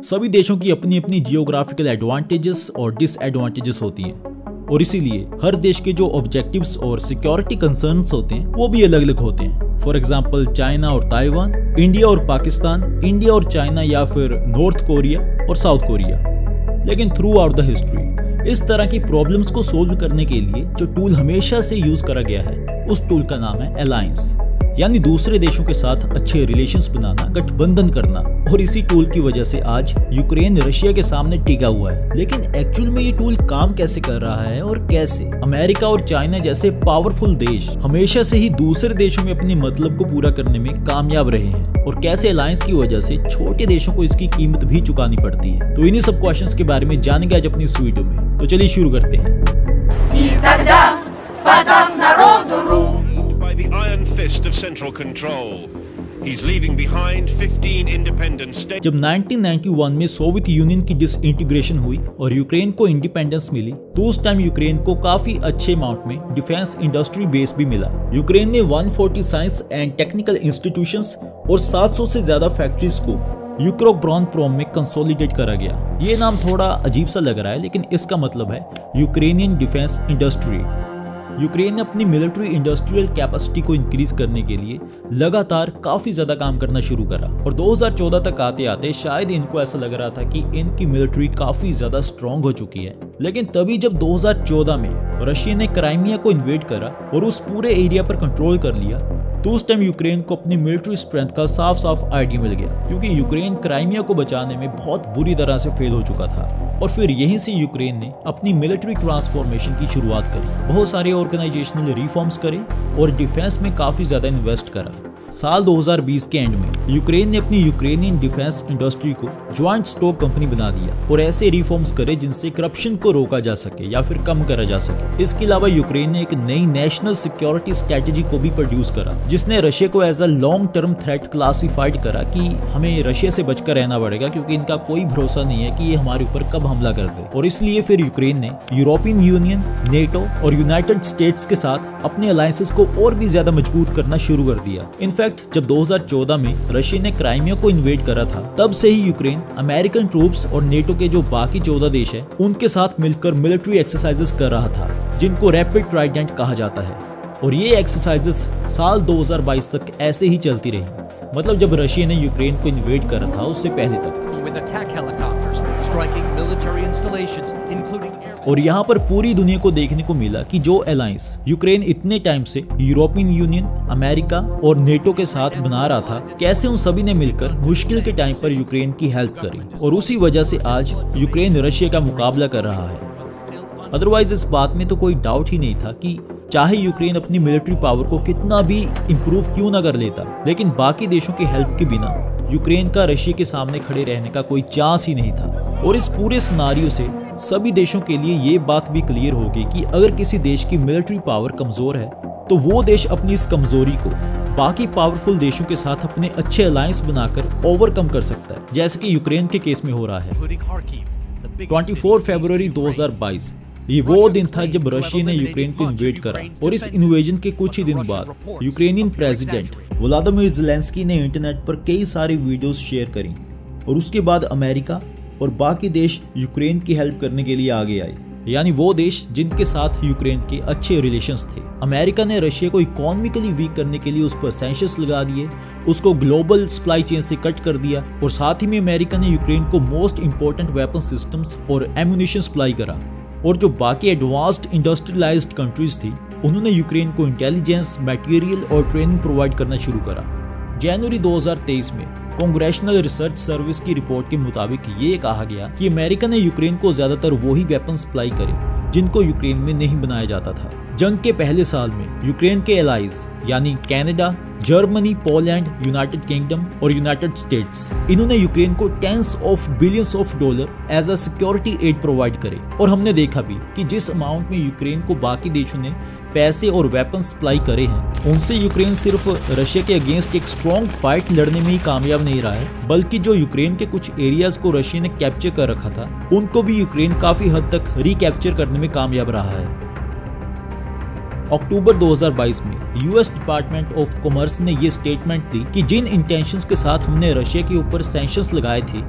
सभी देशों की अपनी अपनी जियोग्राफिकल एडवांटेजेस और डिसएडवांटेजेस होती हैं और इसीलिए हर देश के जो ऑब्जेक्टिव्स और सिक्योरिटी कंसर्न्स होते हैं वो भी अलग अलग होते हैं। फॉर एग्जांपल चाइना और ताइवान, इंडिया और पाकिस्तान, इंडिया और चाइना या फिर नॉर्थ कोरिया और साउथ कोरिया। लेकिन थ्रू आउट द हिस्ट्री इस तरह की प्रॉब्लम्स को सोल्व करने के लिए जो टूल हमेशा से यूज करा गया है उस टूल का नाम है अलायंस, यानी दूसरे देशों के साथ अच्छे रिलेशंस बनाना, गठबंधन करना। और इसी टूल की वजह से आज यूक्रेन रशिया के सामने टिका हुआ है। लेकिन एक्चुअल में ये टूल काम कैसे कर रहा है और कैसे? अमेरिका और चाइना जैसे पावरफुल देश हमेशा से ही दूसरे देशों में अपने मतलब को पूरा करने में कामयाब रहे हैं और कैसे अलायंस की वजह से छोटे देशों को इसकी कीमत भी चुकानी पड़ती है। तो इन्हीं सब क्वेश्चंस के बारे में जानेंगे आज अपनी इस वीडियो में। तो चलिए शुरू करते हैं। The iron fist of central control. He's leaving behind 15 independent states. जब 1991 में सोवियत यूनियन की डिसइंटीग्रेशन हुई और यूक्रेन को इंडिपेंडेंस मिली तो उस टाइम यूक्रेन को काफी अच्छे अमाउंट में डिफेंस इंडस्ट्री बेस भी मिला। यूक्रेन में 140 साइंस एंड टेक्निकल इंस्टीट्यूशंस और 700 से ज्यादा फैक्ट्रीज को यूक्रोब्रॉनप्रॉम में कंसोलिडेट करा गया। ये नाम थोड़ा अजीब सा लग रहा है लेकिन इसका मतलब है यूक्रेनियन डिफेंस इंडस्ट्री। यूक्रेन ने अपनी मिलिट्री इंडस्ट्रियल कैपेसिटी को इंक्रीज करने के लिए लगातार काफी ज्यादा काम करना शुरू करा और 2014 तक आते आते शायद इनको ऐसा लग रहा था कि इनकी मिलिट्री काफी ज्यादा स्ट्रांग हो चुकी है। लेकिन तभी जब 2014 में रशिया ने क्राइमिया को इन्वेड करा और उस पूरे एरिया पर कंट्रोल कर लिया तो उस टाइम यूक्रेन को अपनी मिलिट्री स्ट्रेंथ का साफ साफ आइडिया मिल गया, क्योंकि यूक्रेन क्राइमिया को बचाने में बहुत बुरी तरह से फेल हो चुका था। और फिर यहीं से यूक्रेन ने अपनी मिलिट्री ट्रांसफॉर्मेशन की शुरुआत करी, बहुत सारे ऑर्गेनाइजेशनल रिफॉर्म्स करे और डिफेंस में काफी ज्यादा इन्वेस्ट करा। साल 2020 के एंड में यूक्रेन ने अपनी यूक्रेनियन डिफेंस इंडस्ट्री को ज्वाइंट स्टॉक कंपनी बना दिया और ऐसे रिफॉर्म्स करे जिनसे करप्शन को रोका जा सके या फिर कम करा जा सके। इसके अलावा यूक्रेन ने एक नई नेशनल सिक्योरिटी स्ट्रेटेजी को भी प्रोड्यूस करा जिसने रशिया को as a long term threat classified करा कि हमें रशिया से बचकर रहना पड़ेगा क्योंकि इनका कोई भरोसा नहीं है कि ये हमारे ऊपर कब हमला कर दे। और इसलिए फिर यूक्रेन ने यूरोपियन यूनियन, नेटो और यूनाइटेड स्टेट्स के साथ अपने अलायंसेस को और भी ज्यादा मजबूत करना शुरू कर दिया। इनफैक्ट जब 2014 में रशिया ने क्राइमिया को इन्वेड करा था तब से ही यूक्रेन अमेरिकन ट्रूप्स और नेटो के जो बाकी 14 देश हैं उनके साथ मिलकर मिलिट्री एक्सरसाइजेस कर रहा था जिनको रैपिड ट्राइडेंट कहा जाता है। और ये एक्सरसाइजेस साल 2022 तक ऐसे ही चलती रही, मतलब जब रशिया ने यूक्रेन को इन्वेड करा था उससे पहले तक। और यहाँ पर पूरी दुनिया को देखने को मिला कि जो अलायंस यूक्रेन इतने टाइम से यूरोपियन यूनियन, अमेरिका और नेटो के साथ बना रहा था, कैसे उन सभी ने मिलकर मुश्किल के टाइम पर यूक्रेन की हेल्प करी और उसी वजह से आज यूक्रेन रशिया का मुकाबला कर रहा है। अदरवाइज इस बात में तो कोई डाउट ही नहीं था कि चाहे यूक्रेन अपनी मिलिट्री पावर को कितना भी इंप्रूव क्यों ना कर लेता, लेकिन बाकी देशों की हेल्प के बिना यूक्रेन का रशिया के सामने खड़े रहने का कोई चांस ही नहीं था। और इस पूरे सिनारियो से सभी देशों के लिए ये बात भी क्लियर होगी कि अगर किसी देश की मिलिट्री पावर कमजोर है तो वो देश अपनी इस कमजोरी को बाकी पावरफुल देशों के साथ अपने अच्छे अलायंस बनाकर ओवरकम कर सकता है, जैसे कि यूक्रेन के केस में हो रहा है। 24 फरवरी 2022 ये वो दिन था जब रशिया ने यूक्रेन को इन्वेड करा और इस इन्वेजन के कुछ ही दिन बाद यूक्रेनियन प्रेसिडेंट व्लादिमीर ज़ेलेंस्की ने इंटरनेट पर कई सारी वीडियोस शेयर करी और उसके बाद अमेरिका और बाकी देश यूक्रेन की हेल्प करने के लिए आगे आए, यानी वो देश जिनके साथ यूक्रेन के अच्छे रिलेशंस थे। अमेरिका ने रशिया को इकोनॉमिकली वीक करने के लिए उस पर सैंक्शंस लगा दिए, उसको ग्लोबल सप्लाई चेन से कट कर दिया और साथ ही में अमेरिका ने यूक्रेन को मोस्ट इंपॉर्टेंट वेपन सिस्टम्स और एम्यूनिशन सप्लाई करा। और जो बाकी एडवांस्ड इंडस्ट्रियलाइज्ड कंट्रीज थी उन्होंने यूक्रेन को इंटेलिजेंस, मटेरियल और ट्रेनिंग प्रोवाइड करना शुरू करा। जनवरी 2023 में कांग्रेशनल रिसर्च सर्विस की रिपोर्ट के मुताबिक ये कहा गया कि अमेरिका ने यूक्रेन को ज्यादातर वही वेपन सप्लाई करे जिनको यूक्रेन में नहीं बनाया जाता था। जंग के पहले साल में यूक्रेन के एलाइज यानी Canada, Germany, Poland, United Kingdom और यूनाइटेड स्टेट्स, इन्होंने यूक्रेन को tens of billions of dollar as a security aid provide करे। और हमने देखा भी कि जिस अमाउंट में यूक्रेन को बाकी देशों ने पैसे और वेपन सप्लाई करे हैं, उनसे यूक्रेन सिर्फ रशिया के अगेंस्ट एक स्ट्रॉन्ग फाइट लड़ने में ही कामयाब नहीं रहा है, बल्कि जो यूक्रेन के कुछ एरियाज को रशिया ने कैप्चर कर रखा था उनको भी यूक्रेन काफी हद तक रिकैप्चर करने में कामयाब रहा है। अक्टूबर 2022 में यूएस डिपार्टमेंट ऑफ कॉमर्स ने ये स्टेटमेंट दी कि जिन इंटेंशंस के साथ हमने रशिया के ऊपर सैंक्शंस लगाए थे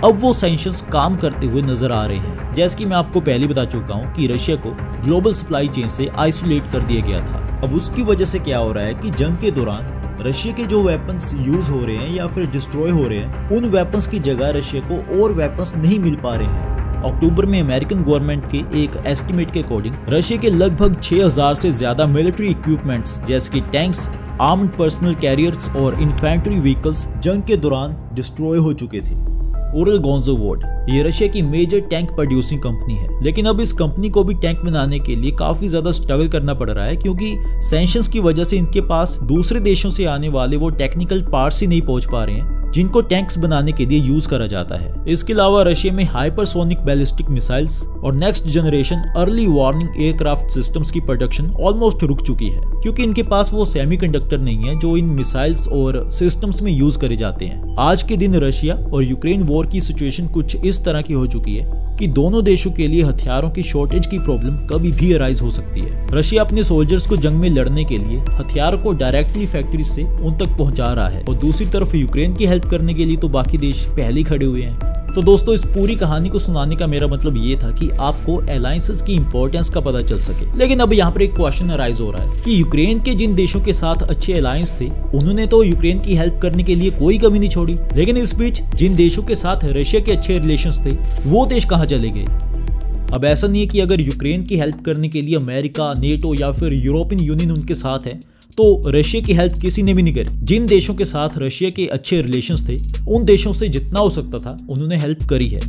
अब वो सैंक्शंस काम करते हुए नजर आ रहे हैं। जैसे कि मैं आपको पहले बता चुका हूँ कि रशिया को ग्लोबल सप्लाई चेन से आइसोलेट कर दिया गया था। अब उसकी वजह से क्या हो रहा है कि जंग के दौरान रशिया के जो वेपन्स यूज हो रहे हैं या फिर डिस्ट्रॉय हो रहे हैं, उन वेपन्स की जगह रशिया को और वेपन्स नहीं मिल पा रहे हैं। अक्टूबर में अमेरिकन गवर्नमेंट के एक एस्टिमेट के अकॉर्डिंग रशिया के लगभग 6000 से ज्यादा मिलिट्री इक्विपमेंट्स जैसे कि टैंक्स, आर्म्ड पर्सनल कैरियर्स और इन्फेंट्री व्हीकल्स जंग के दौरान डिस्ट्रॉय हो चुके थे। उरलगॉन्ज़ोवोड ये रशिया की मेजर टैंक प्रोड्यूसिंग कंपनी है, लेकिन अब इस कंपनी को भी टैंक बनाने के लिए काफी ज्यादा स्ट्रगल करना पड़ रहा है, क्योंकि सैंक्शंस की वजह से इनके पास दूसरे देशों से आने वाले वो टेक्निकल पार्ट्स ही नहीं पहुंच पा रहे हैं जिनको टैंक्स बनाने के लिए यूज करा जाता है। इसके अलावा रशिया में हाइपरसोनिक बैलिस्टिक मिसाइल्स और next generation early warning aircraft systems की प्रोडक्शन ऑलमोस्ट रुक चुकी है, क्योंकि इनके पास वो सेमीकंडक्टर नहीं है जो इन मिसाइल्स और सिस्टम्स में यूज करे जाते हैं। आज के दिन रशिया और यूक्रेन वॉर की सिचुएशन कुछ इस तरह की हो चुकी है कि दोनों देशों के लिए हथियारों की शॉर्टेज की प्रॉब्लम कभी भी अराइज हो सकती है। रशिया अपने सोल्जर्स को जंग में लड़ने के लिए हथियारों को डायरेक्टली फैक्ट्री से उन तक पहुंचा रहा है, और दूसरी तरफ यूक्रेन की हेल्प करने के लिए तो बाकी देश पहले ही खड़े हुए हैं। तो दोस्तों, इस पूरी कहानी को सुनाने का मेरा मतलब ये था कि आपको अलायंसेस की इंपॉर्टेंस का पता चल सके। लेकिन अब यहाँ पर एक क्वेश्चन अराइज हो रहा है कि यूक्रेन के जिन देशों के साथ अच्छे अलायंस थे, उन्होंने तो यूक्रेन की हेल्प करने के लिए कोई कमी नहीं छोड़ी, लेकिन इस बीच जिन देशों के साथ रशिया के अच्छे रिलेशंस थे, वो देश कहाँ चले गए? अब ऐसा नहीं है कि अगर यूक्रेन की हेल्प करने के लिए अमेरिका, नेटो या फिर यूरोपियन यूनियन उनके साथ है तो रशिया की हेल्प किसी ने भी नहीं करी। जिन देशों के साथ रशिया के अच्छे रिलेशंस थे, उन देशों से जितना हो सकता था उन्होंने हेल्प करी है,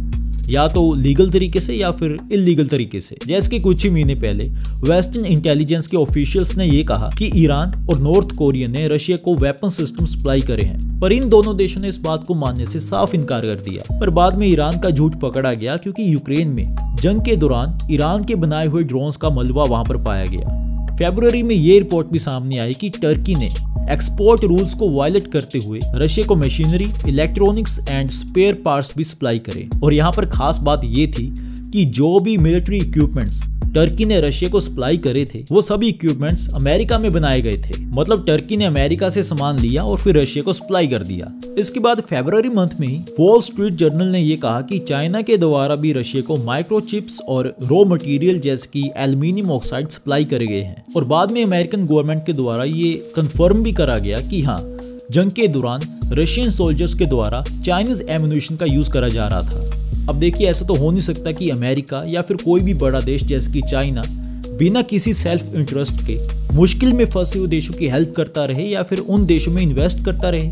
या तो लीगल तरीके से या फिर इलीगल तरीके से। जैसे कि कुछ ही महीने पहले वेस्टर्न इंटेलिजेंस के ऑफिशियल्स ने ये कहा कि ईरान और नॉर्थ कोरिया ने रशिया को वेपन सिस्टम सप्लाई करे हैं, पर इन दोनों देशों ने इस बात को मानने से साफ इनकार कर दिया। पर बाद में ईरान का झूठ पकड़ा गया, क्योंकि यूक्रेन में जंग के दौरान ईरान के बनाए हुए ड्रोन्स का मलबा वहां पर पाया गया। फरवरी में ये रिपोर्ट भी सामने आई कि टर्की ने एक्सपोर्ट रूल्स को वायलेट करते हुए रशिया को machinery, electronics and spare parts भी सप्लाई करे। और यहाँ पर खास बात ये थी कि जो भी मिलिट्री इक्विपमेंट्स टर्की ने रशिया को सप्लाई करे थे, वो सभी इक्विपमेंट्स अमेरिका में बनाए गए थे। मतलब टर्की ने अमेरिका से सामान लिया और फिर रशिया को सप्लाई कर दिया। इसके बाद फरवरी मंथ में ही वॉल स्ट्रीट जर्नल ने यह कहा कि चाइना के द्वारा भी रशिया को माइक्रोचिप्स और रॉ मटेरियल जैसे कि एल्यूमिनियम ऑक्साइड सप्लाई करे गए हैं। और बाद में अमेरिकन गवर्नमेंट के द्वारा ये कंफर्म भी करा गया कि हाँ, जंग के दौरान रशियन सोल्जर्स के द्वारा चाइनीज एम्यूनिशन का यूज करा जा रहा था। अब देखिए, ऐसा तो हो नहीं सकता कि अमेरिका या फिर कोई भी बड़ा देश जैसे कि चाइना बिना किसी सेल्फ इंटरेस्ट के मुश्किल में फंसे हुए देशों की हेल्प करता रहे या फिर उन देशों में इन्वेस्ट करता रहे।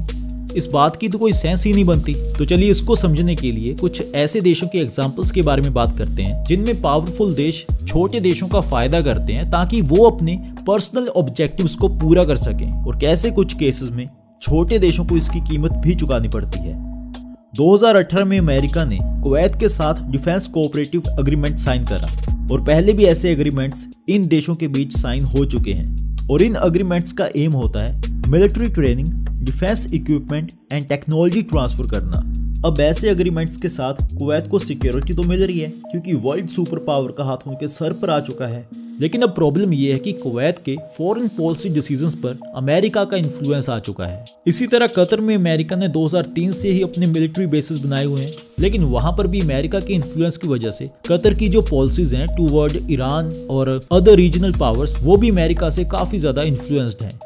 इस बात की तो कोई सेंस ही नहीं बनती। तो चलिए इसको समझने के लिए कुछ ऐसे देशों के एग्जांपल्स के बारे में बात करते हैं जिनमें पावरफुल देश छोटे देशों का फायदा करते हैं ताकि वो अपने पर्सनल ऑब्जेक्टिव्स को पूरा कर सकें, और कैसे कुछ केसेस में छोटे देशों को इसकी कीमत भी चुकानी पड़ती है। 2018 में अमेरिका ने कुवैत के साथ डिफेंस कोऑपरेटिव एग्रीमेंट साइन करा, और पहले भी ऐसे एग्रीमेंट्स इन देशों के बीच साइन हो चुके हैं। और इन एग्रीमेंट्स का एम होता है military training, defence equipment and technology transfer करना। अब ऐसे एग्रीमेंट्स के साथ कुवैत को सिक्योरिटी तो मिल रही है, क्योंकि वर्ल्ड सुपर पावर का हाथ उनके सर पर आ चुका है। लेकिन अब प्रॉब्लम यह है कि कुवैत के फॉरेन पॉलिसी डिसीजंस पर अमेरिका का इन्फ्लुएंस आ चुका है। इसी तरह कतर में अमेरिका ने 2003 से ही अपने मिलिट्री बेसिस बनाए हुए हैं, लेकिन वहां पर भी अमेरिका के इन्फ्लुएंस की वजह से कतर की जो पॉलिसीज हैं टूवर्ड ईरान और अदर रीजनल पावर्स, वो भी अमेरिका से काफी ज्यादा इन्फ्लुएंस्ड हैं।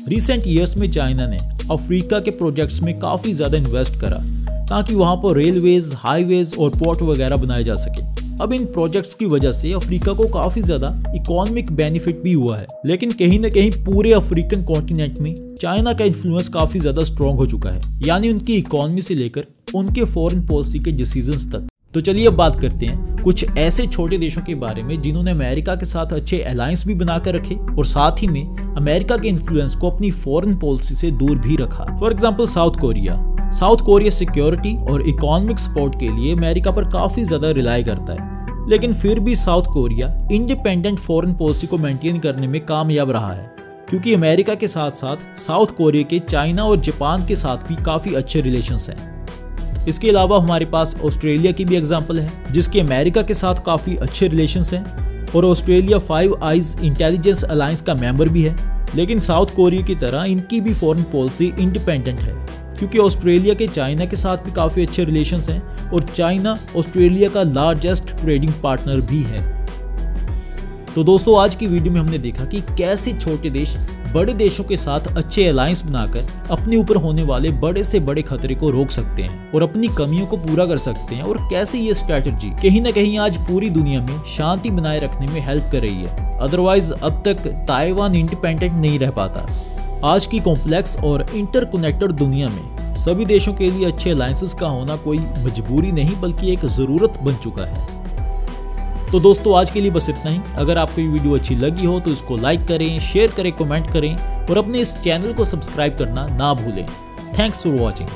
रिसेंट ईयर्स में चाइना ने अफ्रीका के प्रोजेक्ट्स में काफी ज्यादा इन्वेस्ट करा ताकि वहां पर रेलवेज, हाईवेज और पोर्ट वगैरह बनाए जा सके। अब इन प्रोजेक्ट्स की वजह से अफ्रीका को काफी ज्यादा इकोनॉमिक बेनिफिट भी हुआ है, लेकिन कहीं ना कहीं पूरे अफ्रीकन कॉन्टिनेंट में चाइना का इन्फ्लुएंस काफी ज्यादा स्ट्रॉन्ग हो चुका है, यानी उनकी इकोनॉमी से लेकर उनके फॉरेन पॉलिसी के डिसीजंस तक। तो चलिए अब बात करते हैं कुछ ऐसे छोटे देशों के बारे में जिन्होंने अमेरिका के साथ अच्छे अलायंस भी बनाकर रखे और साथ ही में अमेरिका के इन्फ्लुएंस को अपनी फॉरेन पॉलिसी से दूर भी रखा। For example south Korea. South Korea security और इकोनॉमिक सपोर्ट के लिए अमेरिका पर काफी ज्यादा रिलाई करता है, लेकिन फिर भी south Korea independent foreign policy को मेंटेन करने में कामयाब रहा है, क्योंकि अमेरिका के साथ साथ साउथ कोरिया के चाइना और जापान के साथ भी काफी अच्छे रिलेशंस हैं। इसके अलावा हमारे पास ऑस्ट्रेलिया की भी एग्जांपल है, जिसके अमेरिका के साथ काफी अच्छे रिलेशंस हैं और ऑस्ट्रेलिया 5 आइज इंटेलिजेंस अलायंस का मेंबर भी है। लेकिन साउथ कोरिया की तरह इनकी भी फॉरेन पॉलिसी इंडिपेंडेंट है, क्योंकि ऑस्ट्रेलिया के चाइना के साथ भी काफ़ी अच्छे रिलेशंस हैं और चाइना ऑस्ट्रेलिया का लार्जेस्ट ट्रेडिंग पार्टनर भी है। तो दोस्तों आज की वीडियो में हमने देखा कि कैसे छोटे देश बड़े देशों के साथ अच्छे अलायंस बनाकर अपने ऊपर होने वाले बड़े से बड़े खतरे को रोक सकते हैं और अपनी कमियों को पूरा कर सकते हैं, और कैसे ये स्ट्रैटेजी कहीं ना कहीं आज पूरी दुनिया में शांति बनाए रखने में हेल्प कर रही है। अदरवाइज अब तक ताइवान इंडिपेंडेंट नहीं रह पाता। आज की कॉम्प्लेक्स और इंटरकनेक्टेड दुनिया में सभी देशों के लिए अच्छे अलायंसेस का होना कोई मजबूरी नहीं बल्कि एक जरूरत बन चुका है। तो दोस्तों आज के लिए बस इतना ही। अगर आपको ये वीडियो अच्छी लगी हो तो इसको लाइक करें, शेयर करें, कमेंट करें और अपने इस चैनल को सब्सक्राइब करना ना भूलें। Thanks for watching.